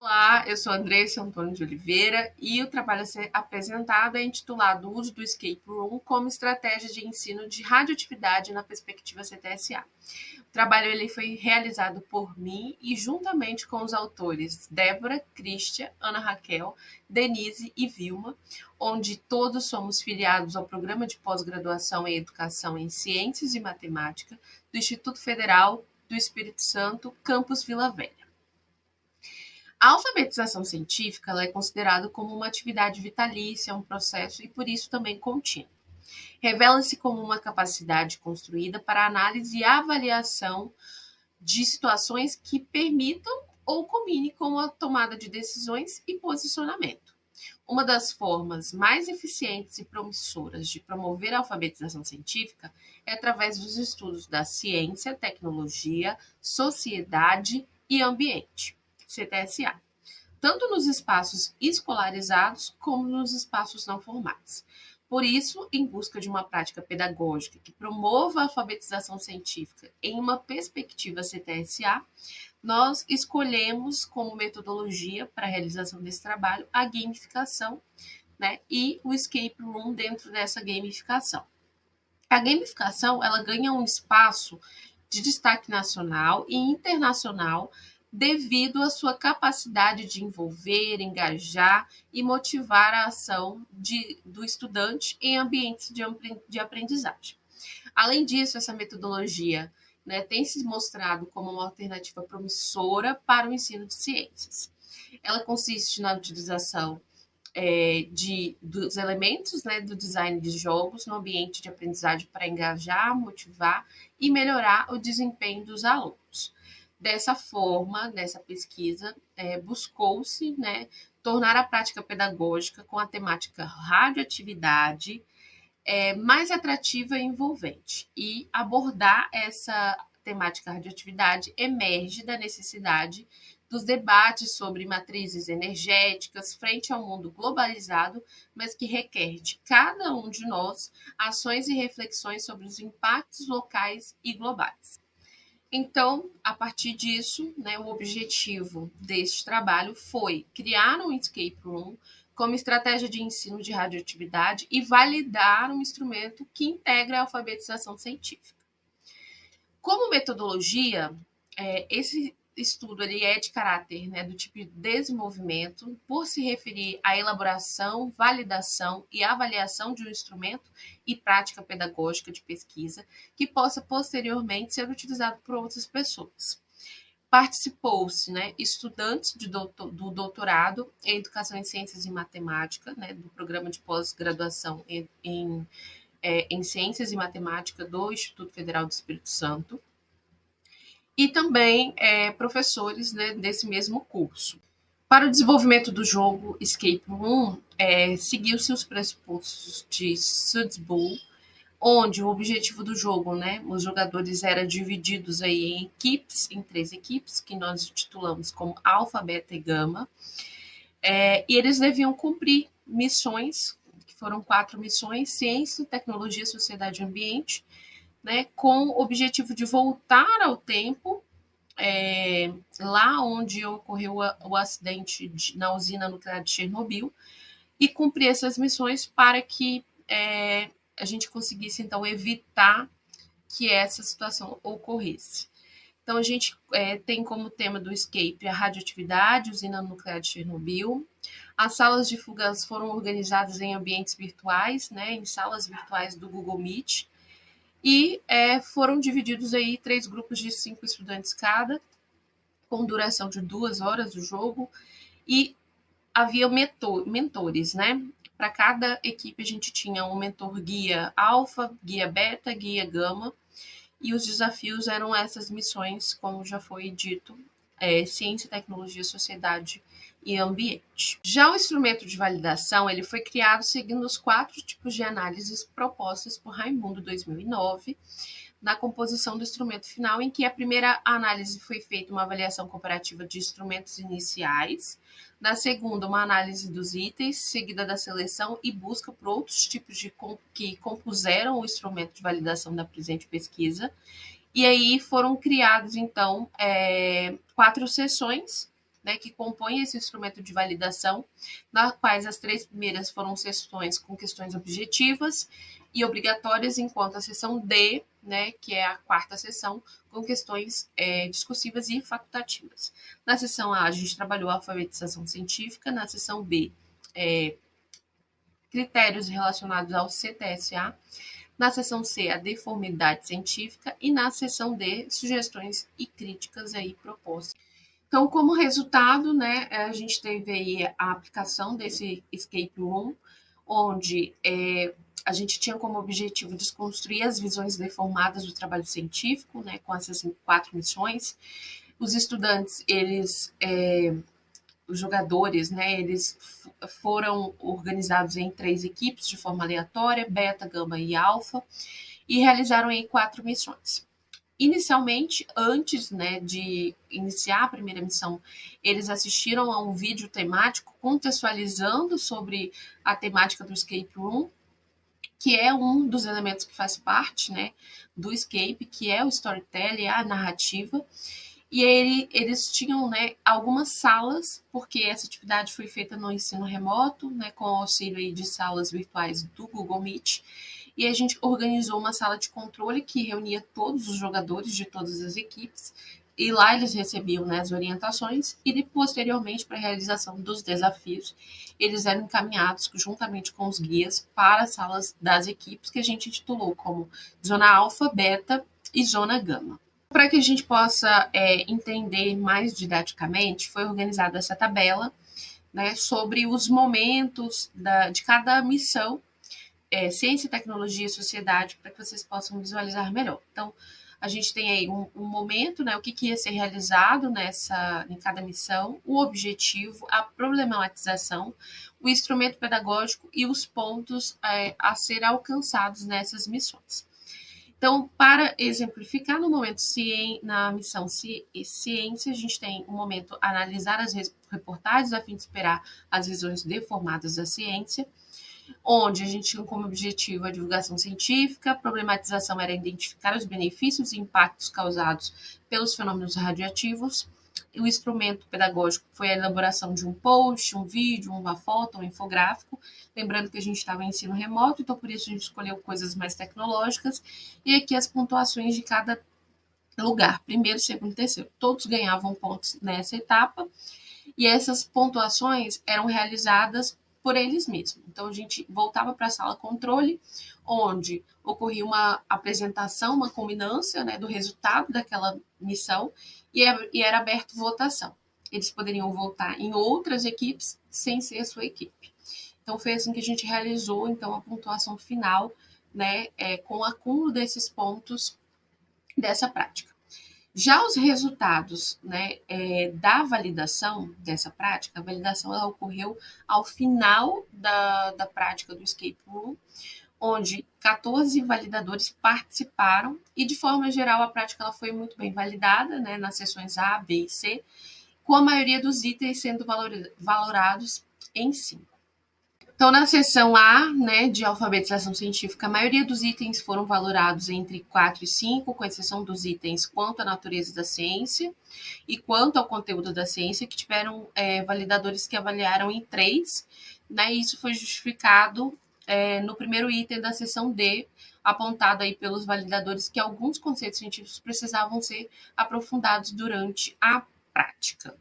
Olá, eu sou Andressa Antônio de Oliveira e o trabalho a ser apresentado é intitulado O uso do Escape Room como estratégia de ensino de radioatividade na perspectiva CTSA. O trabalho ele foi realizado por mim e juntamente com os autores Débora, Cristian, Ana Raquel, Denise e Vilma, onde todos somos filiados ao Programa de Pós-Graduação em Educação em Ciências e Matemática do Instituto Federal do Espírito Santo, Campus Vila Velha. A alfabetização científica ela é considerada como uma atividade vitalícia, um processo e, por isso, também contínuo. Revela-se como uma capacidade construída para análise e avaliação de situações que permitam ou combine com a tomada de decisões e posicionamento. Uma das formas mais eficientes e promissoras de promover a alfabetização científica é através dos estudos da ciência, tecnologia, sociedade e ambiente. CTSA, tanto nos espaços escolarizados como nos espaços não formais. Por isso, em busca de uma prática pedagógica que promova a alfabetização científica em uma perspectiva CTSA, nós escolhemos como metodologia para a realização desse trabalho a gamificação, né, e o escape room dentro dessa gamificação. A gamificação ela ganha um espaço de destaque nacional e internacional devido à sua capacidade de envolver, engajar e motivar a ação do estudante em ambientes de aprendizagem. Além disso, essa metodologia, né, tem se mostrado como uma alternativa promissora para o ensino de ciências. Ela consiste na utilização dos elementos, né, do design de jogos no ambiente de aprendizagem para engajar, motivar e melhorar o desempenho dos alunos. Dessa forma, nessa pesquisa, buscou-se, né, tornar a prática pedagógica com a temática radioatividade mais atrativa e envolvente. E abordar essa temática radioatividade emerge da necessidade dos debates sobre matrizes energéticas frente ao mundo globalizado, mas que requer de cada um de nós ações e reflexões sobre os impactos locais e globais. Então, a partir disso, né, o objetivo deste trabalho foi criar um escape room como estratégia de ensino de radioatividade e validar um instrumento que integra a alfabetização científica. Como metodologia, esse estudo ele é de caráter, né, do tipo de desenvolvimento, por se referir à elaboração, validação e avaliação de um instrumento e prática pedagógica de pesquisa que possa posteriormente ser utilizado por outras pessoas. Participou-se, né, estudantes do doutorado em Educação em Ciências e Matemática, né, do programa de pós-graduação em Ciências e Matemática do Instituto Federal do Espírito Santo, e também professores, né, desse mesmo curso. Para o desenvolvimento do jogo Escape Room, seguiu-se os pressupostos de Sudsbull, onde o objetivo do jogo, né, os jogadores eram divididos aí em equipes, em 3 equipes, que nós titulamos como Alfa, Beta e Gama, e eles deviam cumprir missões, que foram 4 missões: ciência, tecnologia, sociedade e ambiente, né, com o objetivo de voltar ao tempo, lá onde ocorreu o acidente na usina nuclear de Chernobyl, e cumprir essas missões para que a gente conseguisse, então, evitar que essa situação ocorresse. Então, a gente tem como tema do escape a radioatividade, usina nuclear de Chernobyl. As salas de fugas foram organizadas em ambientes virtuais, né, em salas virtuais do Google Meet, e foram divididos aí 3 grupos de 5 estudantes cada, com duração de 2 horas do jogo, e havia mentores, né? Para cada equipe a gente tinha um mentor guia alfa, guia beta, guia gama, e os desafios eram essas missões, como já foi dito, ciência, tecnologia, sociedade e ambiente. Já o instrumento de validação ele foi criado seguindo os 4 tipos de análises propostas por Raimundo em 2009, na composição do instrumento final, em que a primeira análise foi feita uma avaliação comparativa de instrumentos iniciais, na segunda, uma análise dos itens, seguida da seleção e busca por outros tipos que compuseram o instrumento de validação da presente pesquisa. E aí foram criados, então, 4 sessões, né, que compõem esse instrumento de validação, nas quais as 3 primeiras foram sessões com questões objetivas e obrigatórias, enquanto a sessão D, né, que é a quarta sessão, com questões discursivas e facultativas. Na sessão A, a gente trabalhou a alfabetização científica, na sessão B, critérios relacionados ao CTSA, na seção C, a deformidade científica e na seção D, sugestões e críticas aí propostas. Então, como resultado, né, a gente teve aí a aplicação desse escape room, onde a gente tinha como objetivo desconstruir as visões deformadas do trabalho científico, né, com essas 4 missões. Os estudantes, os jogadores, né, eles foram organizados em 3 equipes de forma aleatória, beta, gama e alfa, e realizaram aí 4 missões. Inicialmente, antes, né, de iniciar a primeira missão, eles assistiram a um vídeo temático contextualizando sobre a temática do escape room, que é um dos elementos que faz parte, né, do escape, que é o storytelling, a narrativa. E eles tinham, né, algumas salas, porque essa atividade foi feita no ensino remoto, né, com o auxílio aí de salas virtuais do Google Meet. E a gente organizou uma sala de controle que reunia todos os jogadores de todas as equipes. E lá eles recebiam, né, as orientações e posteriormente para a realização dos desafios, eles eram encaminhados juntamente com os guias para as salas das equipes que a gente intitulou como Zona Alfa, Beta e Zona Gama. Para que a gente possa entender mais didaticamente, foi organizada essa tabela, né, sobre os momentos de cada missão, ciência, tecnologia e sociedade, para que vocês possam visualizar melhor. Então, a gente tem aí um momento, né, o que ia ser realizado em cada missão, o objetivo, a problematização, o instrumento pedagógico e os pontos a ser alcançados nessas missões. Então, para exemplificar, no momento na missão ciência, a gente tem um momento analisar as reportagens a fim de esperar as visões deformadas da ciência, onde a gente tinha como objetivo a divulgação científica, a problematização era identificar os benefícios e impactos causados pelos fenômenos radioativos, e o instrumento pedagógico foi a elaboração de um post, um vídeo, uma foto, um infográfico, lembrando que a gente estava em ensino remoto, então por isso a gente escolheu coisas mais tecnológicas, e aqui as pontuações de cada lugar, primeiro, segundo e terceiro. Todos ganhavam pontos nessa etapa, e essas pontuações eram realizadas por eles mesmos. Então a gente voltava para a sala controle, onde ocorria uma apresentação, uma combinância, né, do resultado daquela missão e era aberto votação. Eles poderiam votar em outras equipes sem ser a sua equipe. Então foi assim que a gente realizou então a pontuação final, né, com o acúmulo desses pontos dessa prática. Já os resultados, né, da validação dessa prática, a validação ela ocorreu ao final da prática do escape room, onde 14 validadores participaram e, de forma geral, a prática ela foi muito bem validada, né, nas sessões A, B e C, com a maioria dos itens sendo valorados em 5. Então, na seção A, né, de alfabetização científica, a maioria dos itens foram valorados entre 4 e 5, com exceção dos itens quanto à natureza da ciência e quanto ao conteúdo da ciência, que tiveram validadores que avaliaram em 3, né, e isso foi justificado no primeiro item da seção D, apontado aí pelos validadores que alguns conceitos científicos precisavam ser aprofundados durante a prática.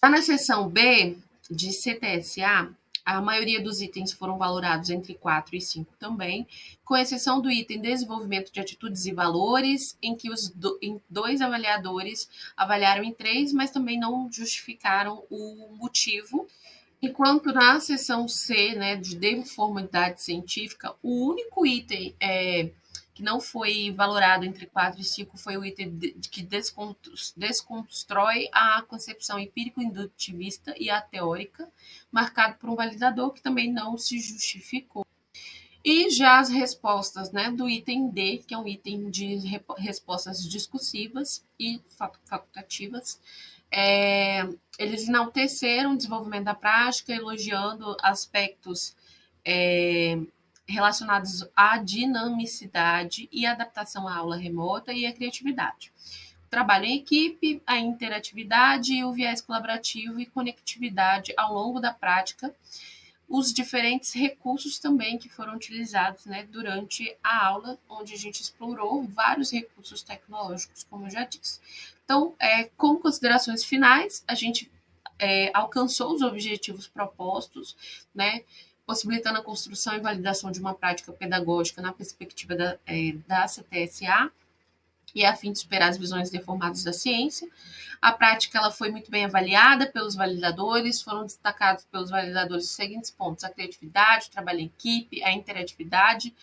Já na seção B, de CTSA, a maioria dos itens foram valorados entre 4 e 5 também, com exceção do item desenvolvimento de atitudes e valores, em que em 2 avaliadores avaliaram em 3, mas também não justificaram o motivo. Enquanto na seção C, né, de deformidade científica, o único item que não foi valorado entre 4 e 5 foi o item que desconstrói a concepção empírico-indutivista e a teórica, marcado por um validador que também não se justificou. E já as respostas, né, do item D, que é um item de respostas discursivas e facultativas, eles enalteceram o desenvolvimento da prática, elogiando aspectos relacionados à dinamicidade e adaptação à aula remota e à criatividade. trabalho em equipe, a interatividade, o viés colaborativo e conectividade ao longo da prática, os diferentes recursos também que foram utilizados, né, durante a aula, onde a gente explorou vários recursos tecnológicos, como eu já disse. Então, como considerações finais, a gente alcançou os objetivos propostos, né, possibilitando a construção e validação de uma prática pedagógica na perspectiva da CTSA, e a fim de superar as visões deformadas da ciência. A prática ela foi muito bem avaliada pelos validadores, foram destacados pelos validadores os seguintes pontos: a criatividade, o trabalho em equipe, a interatividade,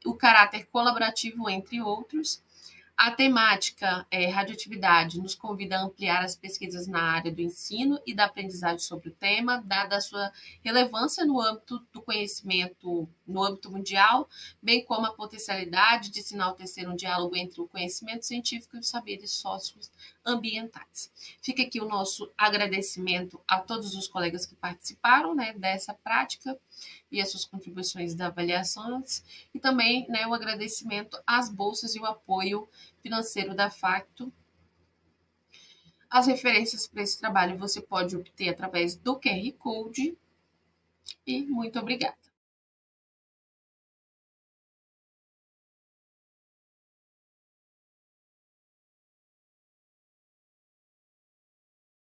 o caráter colaborativo, entre outros. A temática radioatividade nos convida a ampliar as pesquisas na área do ensino e da aprendizagem sobre o tema, dada a sua relevância no âmbito do conhecimento no âmbito mundial, bem como a potencialidade de se enaltecer um diálogo entre o conhecimento científico e os saberes socioambientais. Fica aqui o nosso agradecimento a todos os colegas que participaram, né, dessa prática e as suas contribuições das avaliações, e também, né, o agradecimento às bolsas e o apoio financeiro da Facto. As referências para esse trabalho você pode obter através do QR Code. E muito obrigada.